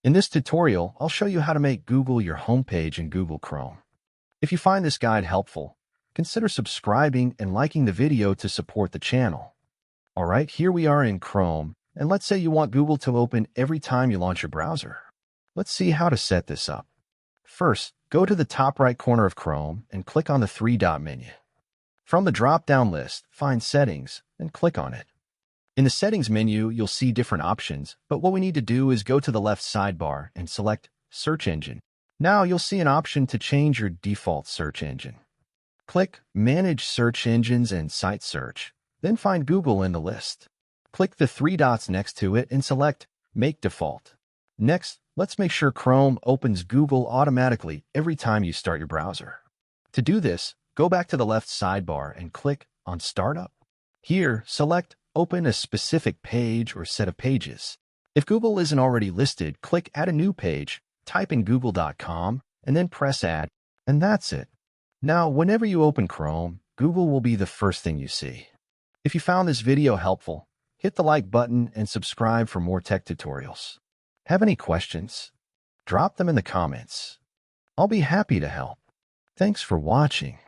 In this tutorial, I'll show you how to make Google your homepage in Google Chrome. If you find this guide helpful, consider subscribing and liking the video to support the channel. Alright, here we are in Chrome, and let's say you want Google to open every time you launch your browser. Let's see how to set this up. First, go to the top right corner of Chrome and click on the three-dot menu. From the drop-down list, find Settings and click on it. In the Settings menu, you'll see different options, but what we need to do is go to the left sidebar and select Search Engine. Now you'll see an option to change your default search engine. Click Manage Search Engines and Site Search, then find Google in the list. Click the three dots next to it and select Make Default. Next, let's make sure Chrome opens Google automatically every time you start your browser. To do this, go back to the left sidebar and click on Startup. Here, select Open a specific page or set of pages. If Google isn't already listed, click Add a new page, type in google.com, and then press Add, and that's it. Now, whenever you open Chrome, Google will be the first thing you see. If you found this video helpful, hit the like button and subscribe for more tech tutorials. Have any questions? Drop them in the comments. I'll be happy to help. Thanks for watching.